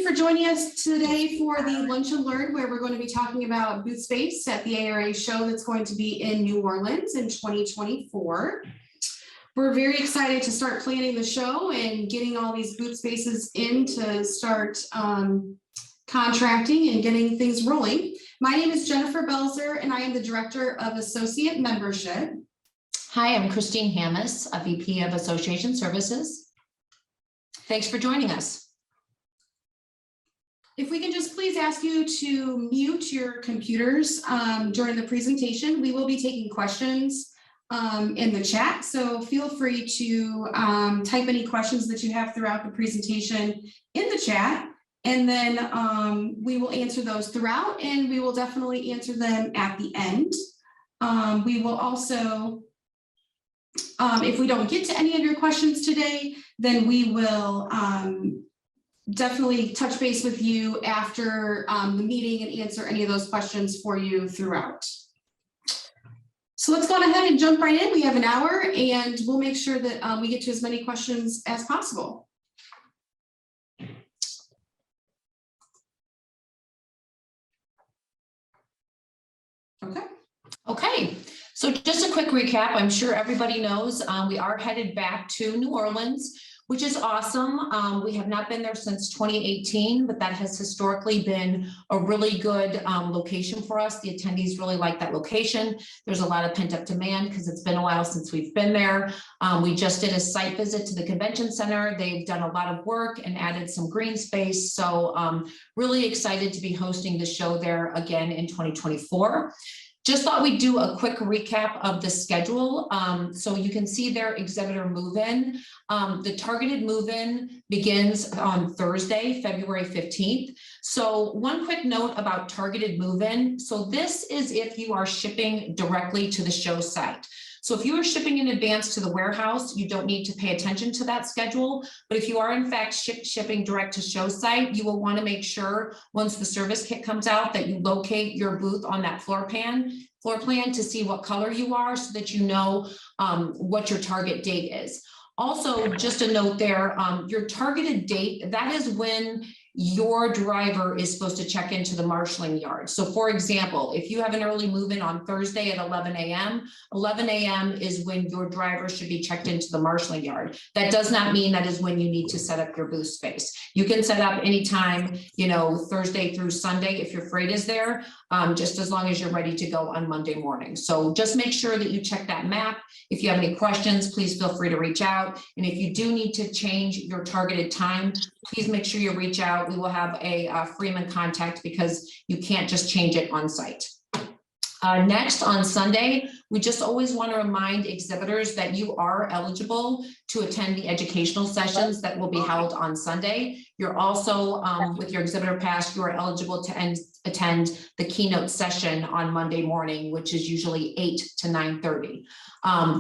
you for joining us today for the Lunch and Learn, where we're going to be talking about booth space at the ARA Show that's going to be in New Orleans in 2024. We're very excited to start planning the show and getting all these booth spaces in to start contracting and getting things rolling. My name is Jennifer Belzer, and I am the Director of Associate Membership. Hi, I'm Christine Hammis, a VP of Association Services. Thanks for joining us. If we can just please ask you to mute your computers during the presentation. We will be taking questions in the chat, so feel free to type any questions that you have throughout the presentation in the chat, and then we will answer those throughout, and we will definitely answer them at the end. We will also, if we don't get to any of your questions today, then we will definitely touch base with you after the meeting and answer any of those questions for you throughout. So let's go ahead and jump right in. We have an hour, and we'll make sure that we get to as many questions as possible. Okay, so just a quick recap. I'm sure everybody knows we are headed back to New Orleans, which is awesome. We have not been there since 2018, but that has historically been a really good location for us. The attendees really like that location. There's a lot of pent-up demand because it's been a while since we've been there. We just did a site visit to the convention center. They've done a lot of work and added some green space. So really excited to be hosting the show there again in 2024. Just thought we'd do a quick recap of the schedule. So you can see their exhibitor move-in. The targeted move-in begins on Thursday, February 15th. So one quick note about targeted move-in. So this is if you are shipping directly to the show site. So if you are shipping in advance to the warehouse, you don't need to pay attention to that schedule. But if you are in fact shipping direct to show site, you will want to make sure once the service kit comes out that you locate your booth on that floor plan to see what color you are so that you know what your target date is. Also, just a note there, your targeted date, that is when your driver is supposed to check into the marshaling yard. So for example, if you have an early move-in on Thursday at 11 a.m. is when your driver should be checked into the marshaling yard. That does not mean that is when you need to set up your booth space. You can set up anytime, you know, Thursday through Sunday if your freight is there, just as long as you're ready to go on Monday morning. So just make sure that you check that map. If you have any questions, please feel free to reach out. And if you do need to change your targeted time, please make sure you reach out. We will have a Freeman contact because you can't just change it on site. Next, on Sunday, we just always want to remind exhibitors that you are eligible to attend the educational sessions that will be held on Sunday. You're also, with your exhibitor pass, you are eligible to attend the keynote session on Monday morning, which is usually 8 to 9:30.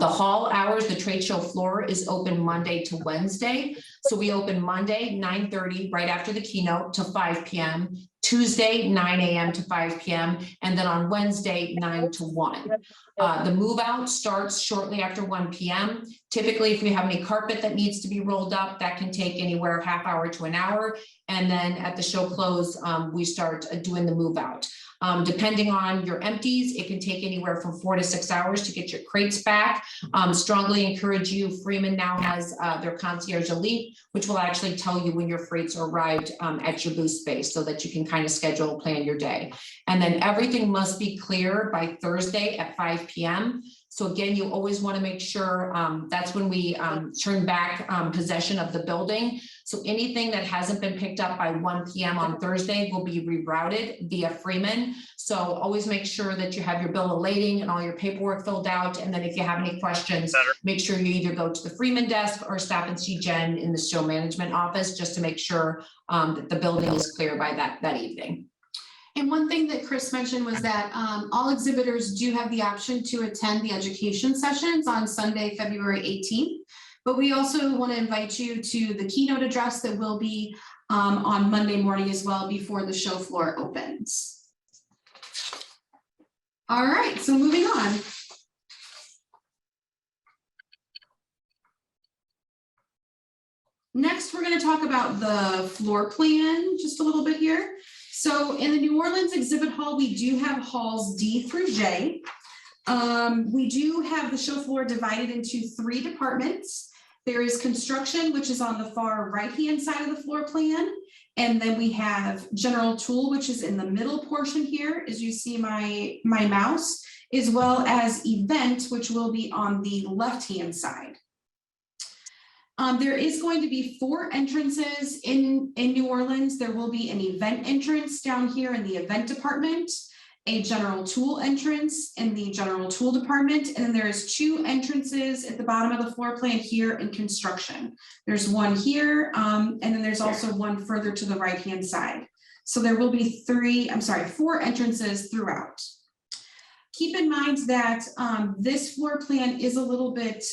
The hall hours, the trade show floor is open Monday to Wednesday. So we open Monday, 9:30, right after the keynote to 5 p.m., Tuesday, 9 a.m. to 5 p.m., and then on Wednesday, 9 to 1. The move out starts shortly after 1 p.m. Typically, if we have any carpet that needs to be rolled up, that can take anywhere half hour to an hour. And then at the show close, we start doing the move out. Depending on your empties, it can take anywhere from 4 to 6 hours to get your crates back. Strongly encourage you. Freeman now has their Concierge Elite, which will actually tell you when your freights are arrived at your booth space so that you can kind of schedule, plan your day. And then everything must be clear by Thursday at 5 p.m. So again, you always want to make sure that's when we turn back possession of the building. So anything that hasn't been picked up by 1 p.m. on Thursday will be rerouted via Freeman. So always make sure that you have your bill of lading and all your paperwork filled out. And then if you have any questions, make sure you either go to the Freeman desk or stop and see Jen in the show management office just to make sure that the building is clear by that evening. And one thing that Chris mentioned was that all exhibitors do have the option to attend the education sessions on Sunday, February 18th. But we also want to invite you to the keynote address that will be on Monday morning as well before the show floor opens. All right, so moving on. Next, we're going to talk about the floor plan just a little bit here. So in the New Orleans exhibit hall, we do have halls D through J. We do have the show floor divided into 3 departments. There is construction, which is on the far right-hand side of the floor plan. And then we have general tool, which is in the middle portion here, as you see my mouse, as well as event, which will be on the left-hand side. There is going to be 4 entrances in New Orleans. There will be an event entrance down here in the event department, a general tool entrance in the general tool department, and then there's 2 entrances at the bottom of the floor plan here in construction. There's one here, and then there's also one further to the right-hand side. So there will be 4 entrances throughout. Keep in mind that this floor plan is a little bit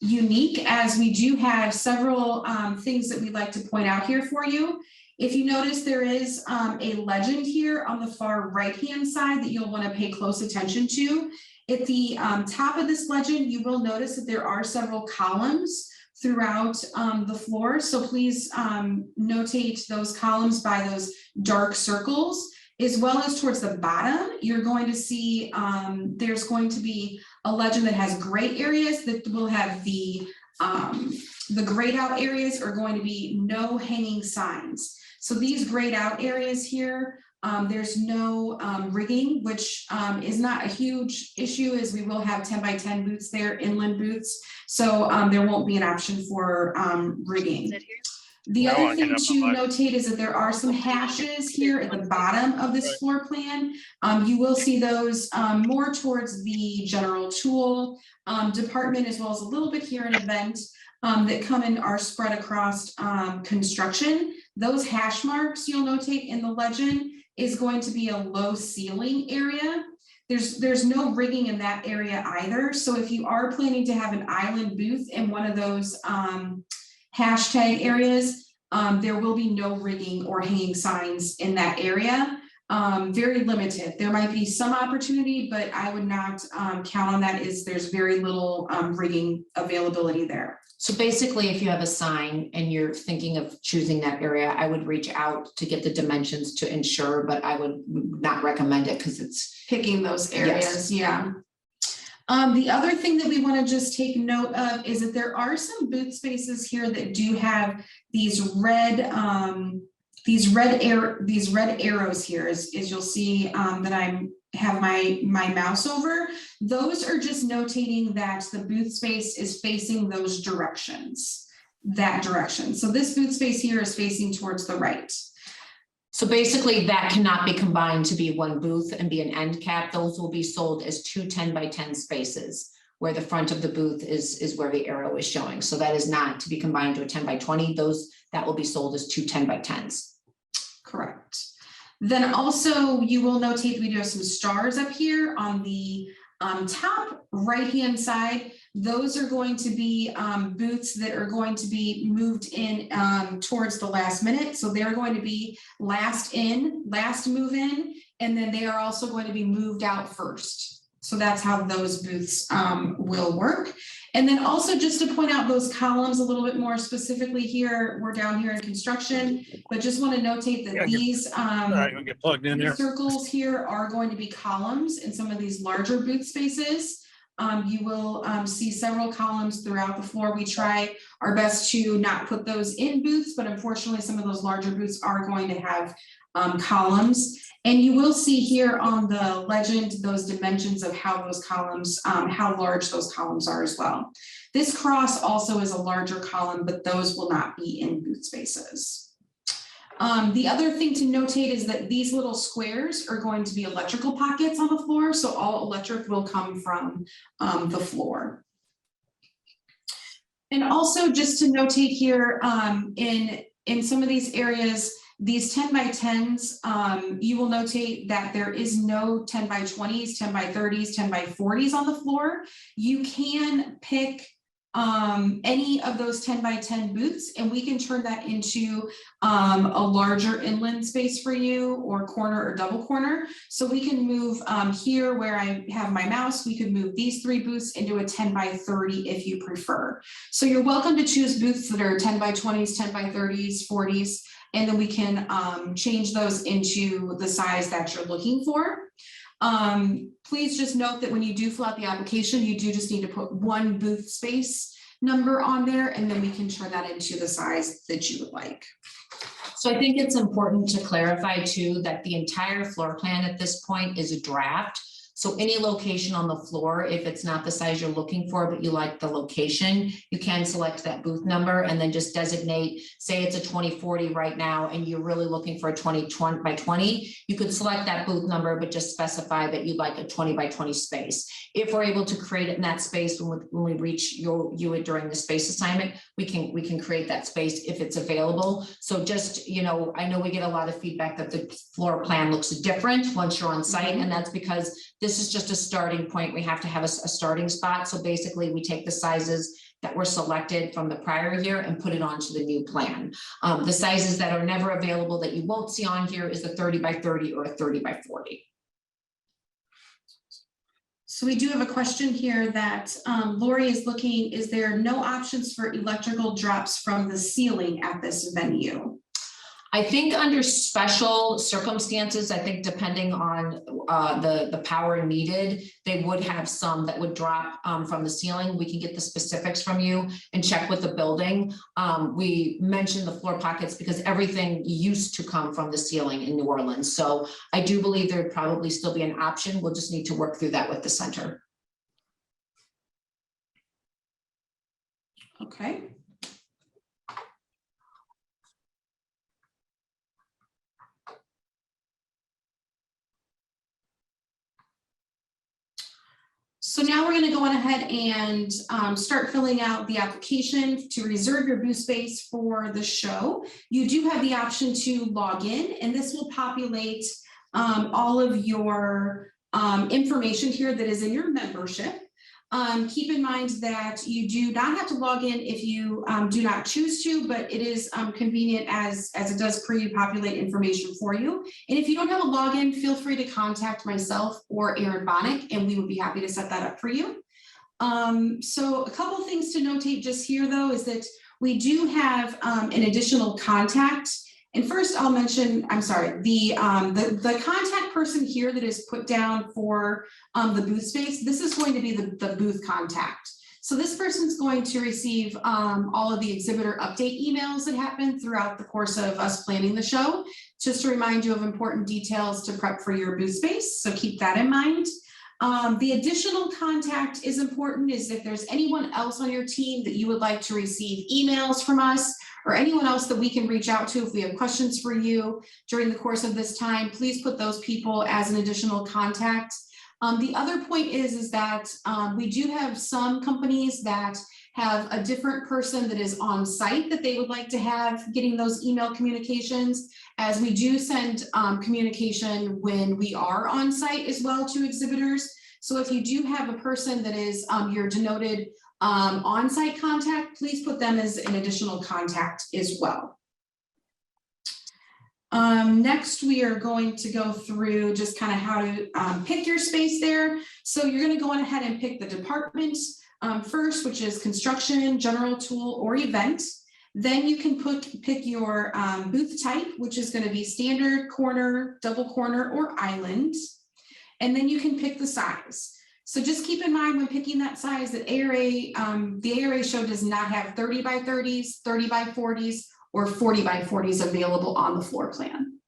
unique, as we do have several things that we'd like to point out here for you. If you notice, there is a legend here on the far right-hand side that you'll want to pay close attention to. At the top of this legend, you will notice that there are several columns throughout the floor. So please notate those columns by those dark circles. As well as towards the bottom, you're going to see there's going to be a legend that has gray areas that will have the grayed out areas are going to be no hanging signs. So these grayed out areas here, there's no rigging, which is not a huge issue, as we will have 10 by 10 booths there, inland booths. So there won't be an option for rigging. The other thing to notate is that there are some hashes here at the bottom of this floor plan. You will see those more towards the general tool department, as well as a little bit here in event that come and are spread across construction. Those hash marks you'll notate in the legend is going to be a low ceiling area. There's no rigging in that area either. So if you are planning to have an island booth in one of those hashtag areas, there will be no rigging or hanging signs in that area. Very limited. There might be some opportunity, but I would not count on that, as there's very little rigging availability there. So basically, if you have a sign and you're thinking of choosing that area, I would reach out to get the dimensions to ensure, but I would not recommend it because it's picking those areas. Yes. Yeah. The other thing that we want to just take note of is that there are some booth spaces here that do have these red arrows here, as you'll see that I have my mouse over. Those are just notating that the booth space is facing those directions, that direction. So this booth space here is facing towards the right. So basically that cannot be combined to be one booth and be an end cap. Those will be sold as 2 10 by 10 spaces, where the front of the booth is where the arrow is showing. So that is not to be combined to a 10 by 20. That will be sold as 2 10 by 10s. Correct. Then also you will notate we do have some stars up here on the top right-hand side. Those are going to be booths that are going to be moved in towards the last minute. So they're going to be last in, last move in, and then they are also going to be moved out first. So that's how those booths will work. And then also just to point out those columns a little bit more specifically here, we're down here in construction, but just want to notate that these get plugged in there. Circles here are going to be columns in some of these larger booth spaces. You will see several columns throughout the floor. We try our best to not put those in booths, but unfortunately some of those larger booths are going to have columns. And you will see here on the legend those dimensions of how those columns, how large those columns are as well. This cross also is a larger column, but those will not be in booth spaces. The other thing to notate is that these little squares are going to be electrical pockets on the floor. So all electric will come from the floor. And also just to notate here in some of these areas, these 10 by 10s, you will notate that there is no 10 by 20s, 10 by 30s, 10 by 40s on the floor. You can pick any of those 10 by 10 booths, and we can turn that into a larger inland space for you, or corner or double corner. So we can move here where I have my mouse, we could move these 3 booths into a 10 by 30 if you prefer. So you're welcome to choose booths that are 10 by 20s, 10 by 30s, 40s, and then we can change those into the size that you're looking for. Please just note that when you do fill out the application, you do just need to put 1 booth space number on there, and then we can turn that into the size that you would like. So I think it's important to clarify too, that the entire floor plan at this point is a draft. So any location on the floor, if it's not the size you're looking for, but you like the location, you can select that booth number and then just designate, say it's a 2040 right now, and you're really looking for a 20 by 20, you could select that booth number, but just specify that you'd like a 20 by 20 space. If we're able to create it in that space when we reach you during the space assignment, we can create that space if it's available. So just, you know, I know we get a lot of feedback that the floor plan looks different once you're on site, and that's because this is just a starting point. We have to have a starting spot. So basically we take the sizes that were selected from the prior year and put it onto the new plan. The sizes that are never available that you won't see on here is the 30 by 30 or a 30 by 40. So we do have a question here that Lori is looking, is there no options for electrical drops from the ceiling at this venue? I think under special circumstances, I think depending on the power needed, they would have some that would drop from the ceiling. We can get the specifics from you and check with the building. We mentioned the floor pockets because everything used to come from the ceiling in New Orleans. So I do believe there'd probably still be an option. We'll just need to work through that with the center. Okay. So now we're going to go on ahead and start filling out the application to reserve your booth space for the show. You do have the option to log in, and this will populate all of your information here that is in your membership. Keep in mind that you do not have to log in if you do not choose to, but it is convenient as it does pre-populate information for you. And if you don't have a login, feel free to contact myself or Aaron Bonnick, and we would be happy to set that up for you. So a couple things to notate just here, though, is that we do have an additional contact. And first I'll mention, I'm sorry, the contact person here that is put down for the booth space, this is going to be the booth contact. So this person's going to receive all of the exhibitor update emails that happen throughout the course of us planning the show, just to remind you of important details to prep for your booth space. So keep that in mind. The additional contact is important is if there's anyone else on your team that you would like to receive emails from us, or anyone else that we can reach out to if we have questions for you during the course of this time, please put those people as an additional contact. The other point is that we do have some companies that have a different person that is on site that they would like to have getting those email communications, as we do send communication when we are on site as well to exhibitors. So if you do have a person that is your denoted on-site contact, please put them as an additional contact as well. Next, we are going to go through just kind of how to pick your space there. So you're going to go on ahead and pick the department first, which is construction, general tool, or event. Then you can pick your booth type, which is going to be standard, corner, double corner, or island. And then you can pick the size. So just keep in mind when picking that size that the ARA show does not have 30 by 30s, 30 by 40s, or 40 by 40s available on the floor plan.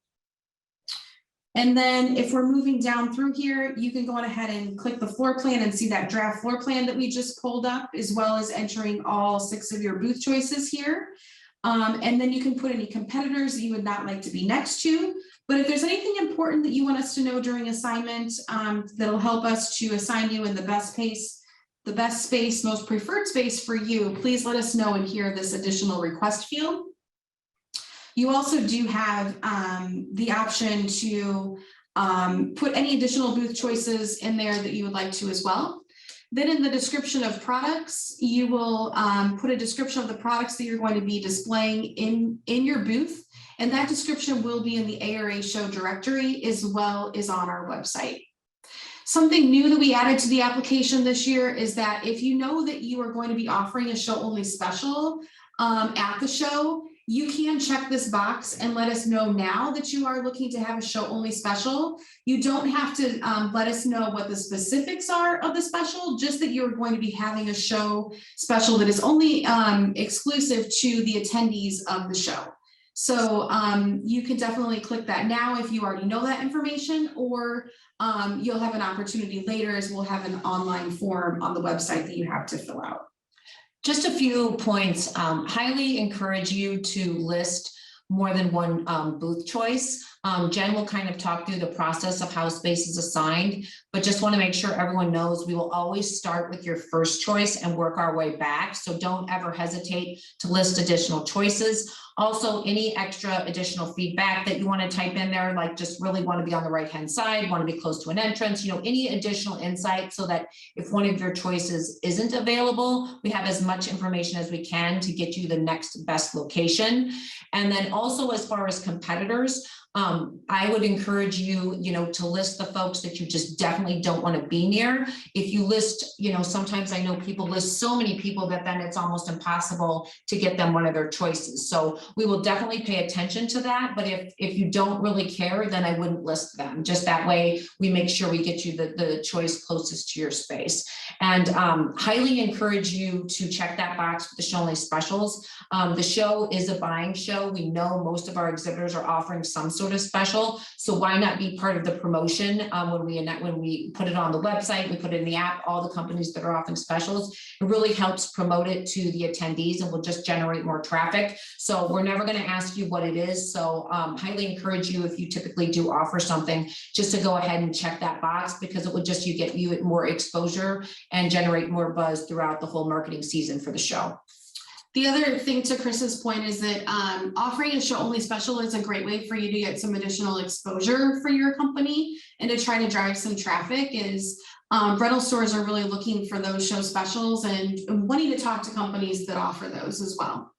And then if we're moving down through here, you can go on ahead and click the floor plan and see that draft floor plan that we just pulled up, as well as entering all 6 of your booth choices here. And then you can put any competitors that you would not like to be next to. But if there's anything important that you want us to know during assignment, that'll help us to assign you in the best space, most preferred space for you, please let us know in here this additional request field. You also do have the option to put any additional booth choices in there that you would like to as well. Then in the description of products, you will put a description of the products that you're going to be displaying in your booth. And that description will be in the ARA Show directory as well as on our website. Something new that we added to the application this year is that if you know that you are going to be offering a show only special at the show, you can check this box and let us know now that you are looking to have a show only special. You don't have to let us know what the specifics are of the special, just that you're going to be having a show special that is only exclusive to the attendees of the show. So you can definitely click that now if you already know that information, or you'll have an opportunity later as we'll have an online form on the website that you have to fill out. Just a few points. Highly encourage you to list more than one booth choice. Jen will kind of talk through the process of how space is assigned, but just want to make sure everyone knows we will always start with your first choice and work our way back. So don't ever hesitate to list additional choices. Also, any extra additional feedback that you want to type in there, like just really want to be on the right-hand side, want to be close to an entrance, any additional insight, so that if one of your choices isn't available, we have as much information as we can to get you the next best location. And then also, as far as competitors, I would encourage you, to list the folks that you just definitely don't want to be near. If you list, sometimes I know people list so many people that then it's almost impossible to get them one of their choices. So we will definitely pay attention to that. But if you don't really care, then I wouldn't list them. Just that way we make sure we get you the choice closest to your space. And highly encourage you to check that box with the show only specials. The show is a buying show. We know most of our exhibitors are offering some sort of special, so why not be part of the promotion when we put it on the website, we put it in the app, all the companies that are offering specials. It really helps promote it to the attendees and will just generate more traffic. So we're never going to ask you what it is. So highly encourage you, if you typically do offer something, just to go ahead and check that box, because it will just get you more exposure and generate more buzz throughout the whole marketing season for the show. The other thing, to Chris's point, is that offering a show only special is a great way for you to get some additional exposure for your company and to try to drive some traffic. Is rental stores are really looking for those show specials and wanting to talk to companies that offer those as well.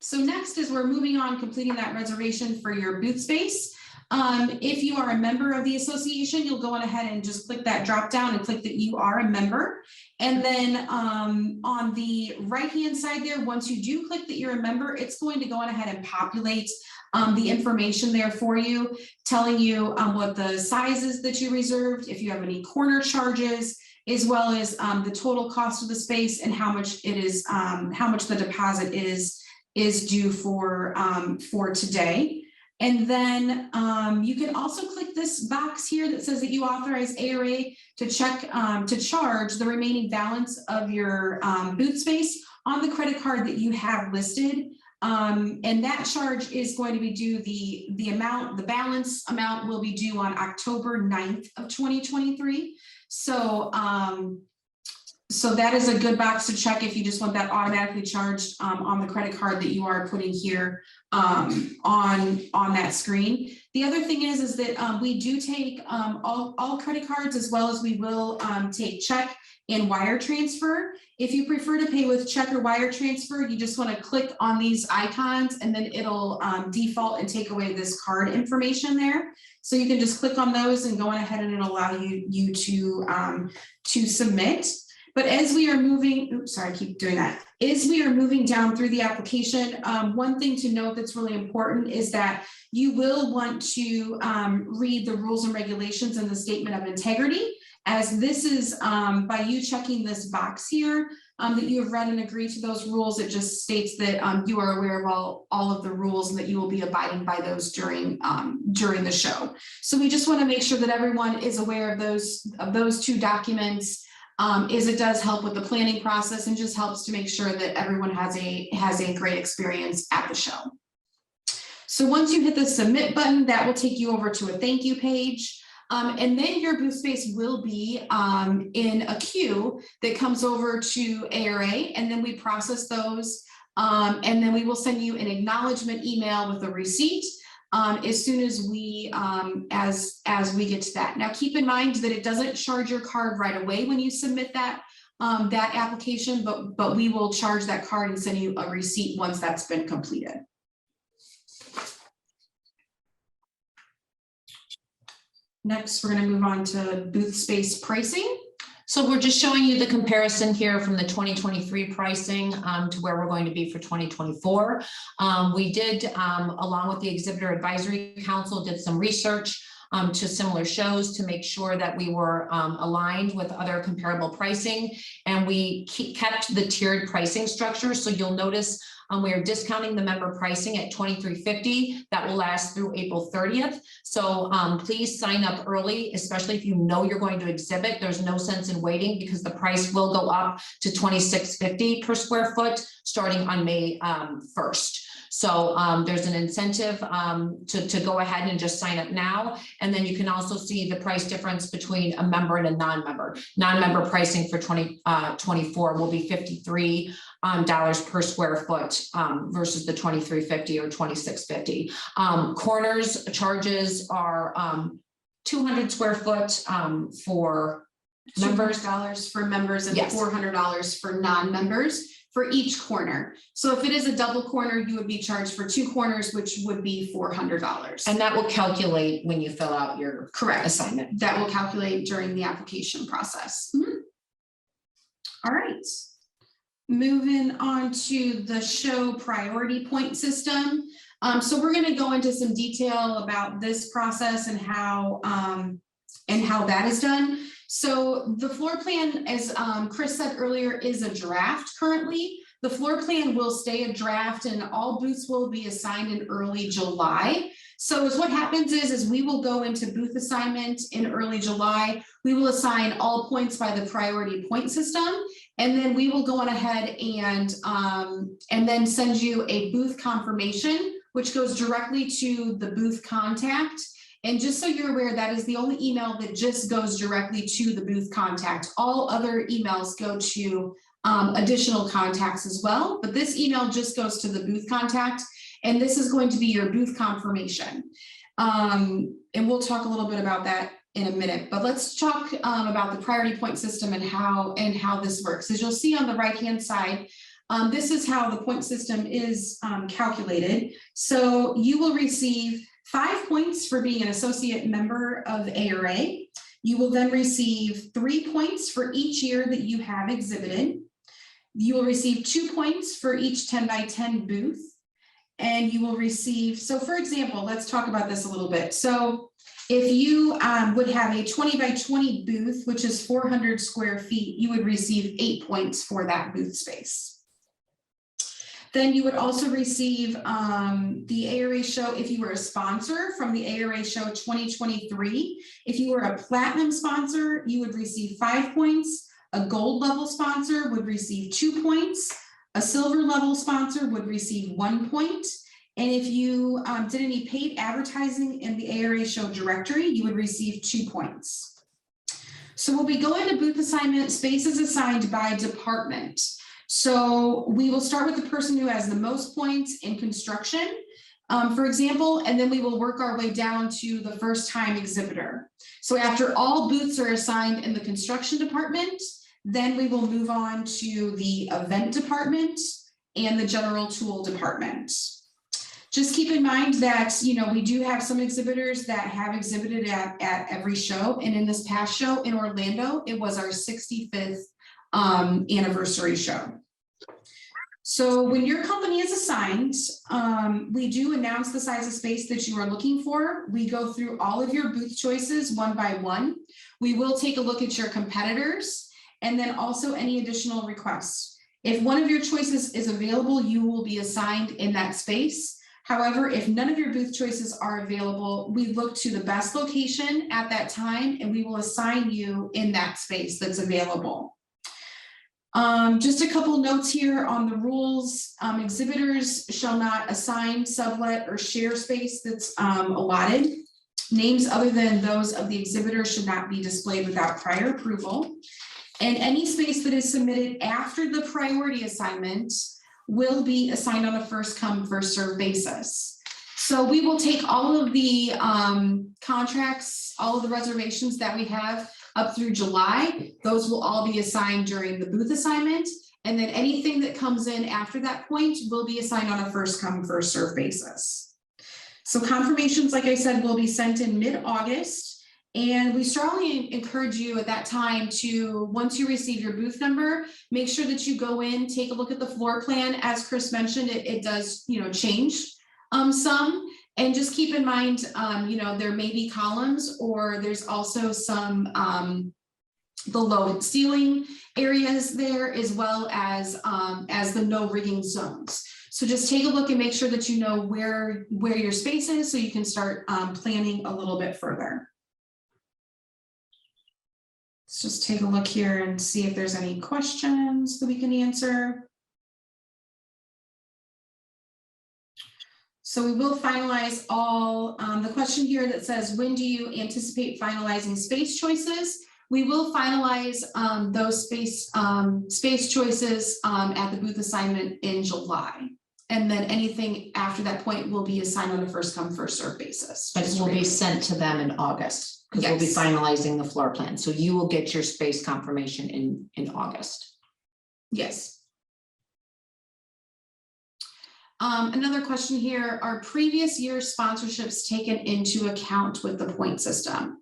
So next is we're moving on, completing that reservation for your booth space. If you are a member of the association, you'll go on ahead and just click that drop down and click that you are a member. And then on the right-hand side there, once you do click that you're a member, it's going to go on ahead and populate the information there for you, telling you what the size is that you reserved, if you have any corner charges, as well as the total cost of the space and how much it is, how much the deposit is due for today. And then you can also click this box here that says that you authorize ARA to charge the remaining balance of your booth space on the credit card that you have listed. And that charge is going to be due, the balance amount will be due on October 9th of 2023. So so that is a good box to check if you just want that automatically charged on the credit card that you are putting here on that screen. The other thing is that we do take all credit cards, as well as we will take check and wire transfer. If you prefer to pay with check or wire transfer, you just want to click on these icons and then it'll default and take away this card information there. So you can just click on those and go on ahead and it'll allow you to submit. But as we are moving, oops, sorry, I keep doing that. As we are moving down through the application, one thing to note that's really important is that you will want to read the rules and regulations and the statement of integrity, as this is by you checking this box here that you have read and agreed to those rules. It just states that you are aware of all of the rules and that you will be abiding by those during the show. So we just want to make sure that everyone is aware of those two documents. Is it does help with the planning process and just helps to make sure that everyone has a great experience at the show. So once you hit the submit button, that will take you over to a thank you page. And then your booth space will be in a queue that comes over to ARA, and then we process those. And then we will send you an acknowledgement email with a receipt. as soon as we get to that. Now, keep in mind that it doesn't charge your card right away when you submit that application, but we will charge that card and send you a receipt once that's been completed. Next, we're going to move on to booth space pricing. So we're just showing you the comparison here from the 2023 pricing to where we're going to be for 2024. We did, along with the Exhibitor Advisory Council, did some research to similar shows to make sure that we were aligned with other comparable pricing, and we kept the tiered pricing structure. So you'll notice we are discounting the member pricing at $23.50. That will last through April 30th. So please sign up early, especially if you know you're going to exhibit. There's no sense in waiting because the price will go up to $26.50 per square foot starting on May 1st. So there's an incentive to go ahead and just sign up now. And then you can also see the price difference between a member and a non-member. Non-member pricing for 2024 will be $53 per square foot versus the $23.50 or $26.50. Corners charges are 200 square foot for members. $200 for members and Yes. $400 for non-members for each corner. So if it is a double corner, you would be charged for 2 corners, which would be $400. And that will calculate when you fill out your Correct. assignment. That will calculate during the application process. All right. Moving on to the show priority point system. So we're going to go into some detail about this process and how that is done. So the floor plan, as Chris said earlier, is a draft currently. The floor plan will stay a draft and all booths will be assigned in early July. So what happens is we will go into booth assignment in early July. We will assign all points by the priority point system. And then we will go on ahead and then send you a booth confirmation, which goes directly to the booth contact. And just so you're aware, that is the only email that just goes directly to the booth contact. All other emails go to additional contacts as well, but this email just goes to the booth contact, and this is going to be your booth confirmation. And we'll talk a little bit about that in a minute, but let's talk about the priority point system and how this works. As you'll see on the right-hand side, this is how the point system is calculated. So you will receive 5 points for being an associate member of ARA. You will then receive 3 points for each year that you have exhibited. You will receive 2 points for each 10 by 10 booth. And you will receive, so for example, let's talk about this a little bit. So if you would have a 20 by 20 booth, which is 400 square feet, you would receive 8 points for that booth space. Then you would also receive the ARA Show if you were a sponsor from the ARA Show 2023. If you were a platinum sponsor, you would receive 5 points. A gold level sponsor would receive 2 points. A silver level sponsor would receive 1 point. And if you did any paid advertising in the ARA Show directory, you would receive 2 points. So when we go into booth assignment, spaces assigned by department. So we will start with the person who has the most points in construction, for example, and then we will work our way down to the first time exhibitor. So after all booths are assigned in the construction department, then we will move on to the event department and the general tool department. Just keep in mind that, we do have some exhibitors that have exhibited at every show. And in this past show in Orlando, it was our 65th anniversary show. So when your company is assigned, we do announce the size of space that you are looking for. We go through all of your booth choices one by one. We will take a look at your competitors and then also any additional requests. If one of your choices is available, you will be assigned in that space. However, if none of your booth choices are available, we look to the best location at that time and we will assign you in that space that's available. Just a couple notes here on the rules. Exhibitors shall not assign, sublet, or share space that's allotted. Names other than those of the exhibitor should not be displayed without prior approval. And any space that is submitted after the priority assignment will be assigned on a first come, first served basis. So we will take all of the contracts, all of the reservations that we have up through July. Those will all be assigned during the booth assignment. And then anything that comes in after that point will be assigned on a first come, first served basis. So confirmations, like I said, will be sent in mid-August. And we strongly encourage you at that time to, once you receive your booth number, make sure that you go in, take a look at the floor plan. As Chris mentioned, it does, change some, and just keep in mind, there may be columns, or there's also some the low ceiling areas there, as well as the no rigging zones. So just take a look and make sure that you know where your space is, so you can start planning a little bit further. Let's just take a look here and see if there's any questions that we can answer. So we will finalize all, the question here that says, when do you anticipate finalizing space choices? We will finalize those space choices at the booth assignment in July. And then anything after that point will be assigned on a first come, first served basis. But it will be sent to them in August, because we'll be Yes. finalizing the floor plan. So you will get your space confirmation in August. Yes. Another question here, are previous year sponsorships taken into account with the point system?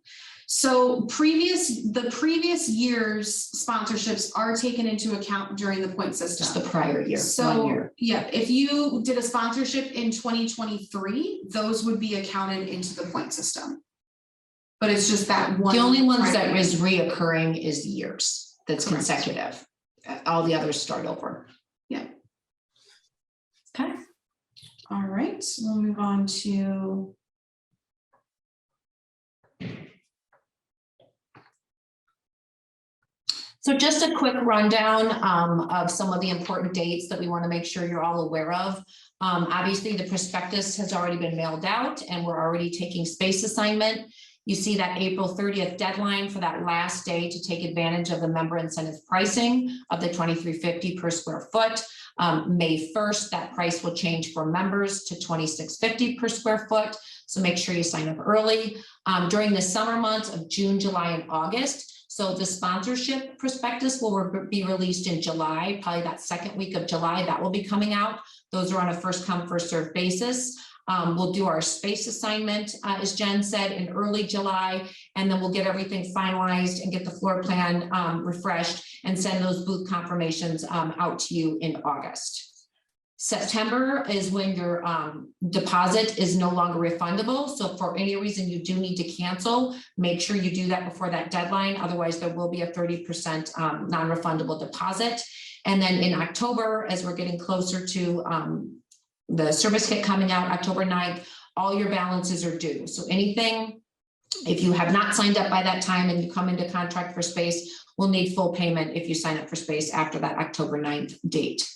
So the previous year's sponsorships are taken into account during the point system. Just the prior year, 1 So, year. yeah, if you did a sponsorship in 2023, those would be accounted into the point system. But it's just that one. The only ones that primary. is reoccurring is years, that's Correct. consecutive. All the others start over. Yeah. Okay. All right, so we'll move on to. So just a quick rundown of some of the important dates that we want to make sure you're all aware of. Obviously, the prospectus has already been mailed out, and we're already taking space assignment. You see that April 30th deadline for that last day to take advantage of the member incentive pricing of the $23.50 per square foot. May 1st, that price will change for members to $26.50 per square foot. So make sure you sign up early. During the summer months of June, July, and August. So the sponsorship prospectus will be released in July, probably that second week of July, that will be coming out. Those are on a first come, first served basis. We'll do our space assignment, as Jen said, in early July, and then we'll get everything finalized and get the floor plan refreshed and send those booth confirmations out to you in August. September is when your deposit is no longer refundable. So if for any reason you do need to cancel, make sure you do that before that deadline. Otherwise, there will be a 30% non-refundable deposit. And then in October, as we're getting closer to the service kit coming out October 9th, all your balances are due. So anything, if you have not signed up by that time and you come into contract for space, we'll need full payment if you sign up for space after that October 9th date.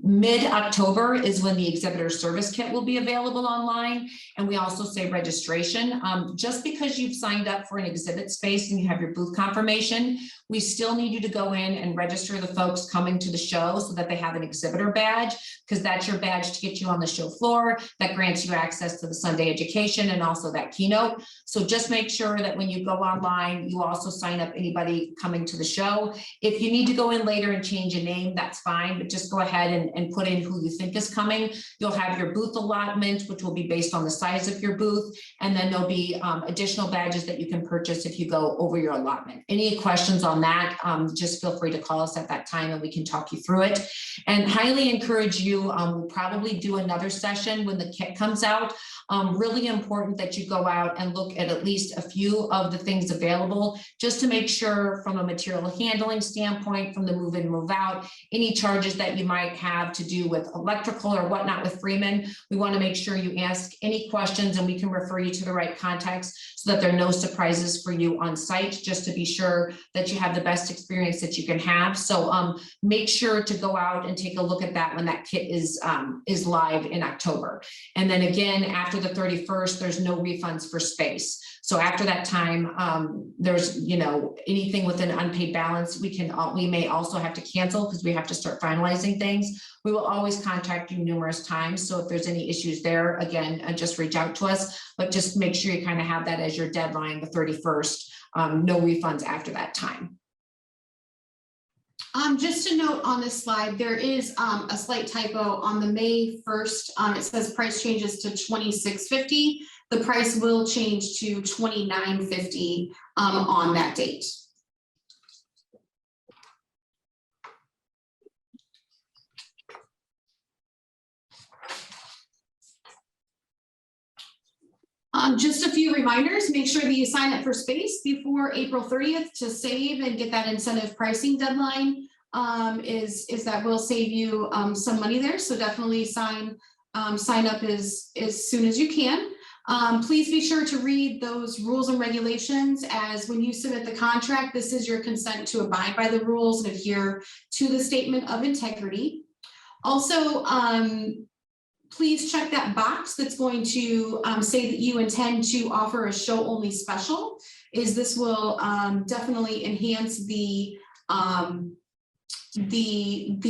Mid-October is when the exhibitor service kit will be available online. And we also say registration. Just because you've signed up for an exhibit space and you have your booth confirmation, we still need you to go in and register the folks coming to the show so that they have an exhibitor badge, because that's your badge to get you on the show floor. That grants you access to the Sunday education and also that keynote. So just make sure that when you go online, you also sign up anybody coming to the show. If you need to go in later and change a name, that's fine, but just go ahead and put in who you think is coming. You'll have your booth allotment, which will be based on the size of your booth. And then there'll be additional badges that you can purchase if you go over your allotment. Any questions on that, just feel free to call us at that time and we can talk you through it. And highly encourage you, we'll probably do another session when the kit comes out. Really important that you go out and look at least a few of the things available, just to make sure from a material handling standpoint, from the move in, move out, any charges that you might have to do with electrical or whatnot with Freeman. We want to make sure you ask any questions and we can refer you to the right contacts so that there are no surprises for you on site, just to be sure that you have the best experience that you can have. So make sure to go out and take a look at that when that kit is live in October. And then again, after the 31st, there's no refunds for space. So after that time, there's, anything with an unpaid balance, we may also have to cancel because we have to start finalizing things. We will always contact you numerous times. So if there's any issues there, again, just reach out to us, but just make sure you kind of have that as your deadline, the 31st, no refunds after that time. Just a note on this slide, there is a slight typo on the May 1st. It says price changes to $26.50. The price will change to $29.50 on that date. Just a few reminders, make sure that you sign up for space before April 30th to save and get that incentive pricing deadline. Is that will save you some money there. So definitely sign up as soon as you can. Please be sure to read those rules and regulations, as when you submit the contract, this is your consent to abide by the rules and adhere to the statement of integrity. Also, please check that box that's going to say that you intend to offer a show only special. This will definitely enhance the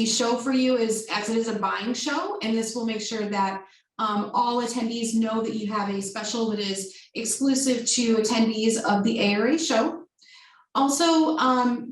show for you as it is a buying show, and this will make sure that all attendees know that you have a special that is exclusive to attendees of the ARA show. Also,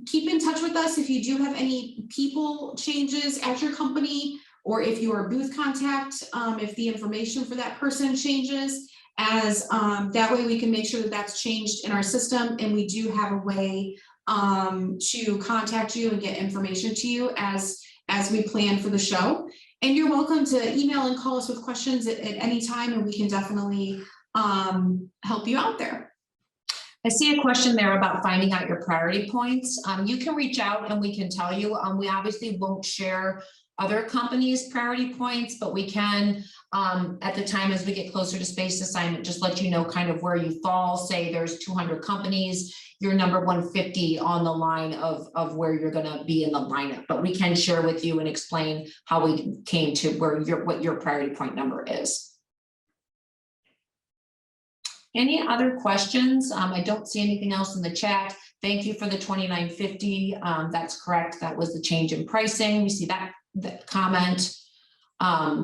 keep in touch with us if you do have any people changes at your company, or if your booth contact, if the information for that person changes, as that way we can make sure that that's changed in our system, and we do have a way to contact you and get information to you as we plan for the show. And you're welcome to email and call us with questions at any time, and we can definitely help you out there. I see a question there about finding out your priority points. You can reach out and we can tell you. We obviously won't share other companies' priority points, but we can, at the time as we get closer to space assignment, just let you know kind of where you fall. Say there's 200 companies, you're number 150 on the line of where you're gonna be in the lineup. But we can share with you and explain how we came to what your priority point number is. Any other questions? I don't see anything else in the chat. Thank you for the $29.50. That's correct. That was the change in pricing. We see that comment.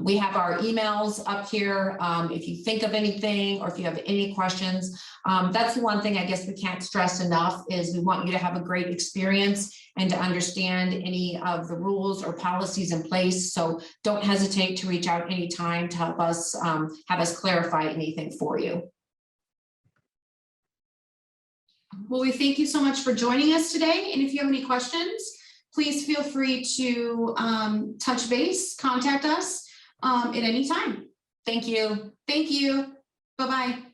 We have our emails up here. If you think of anything or if you have any questions, that's the one thing I guess we can't stress enough is we want you to have a great experience and to understand any of the rules or policies in place. So don't hesitate to reach out anytime to help us have us clarify anything for you. Well, we thank you so much for joining us today. And if you have any questions, please feel free to touch base, contact us at any time. Thank you. Thank you. Bye-bye.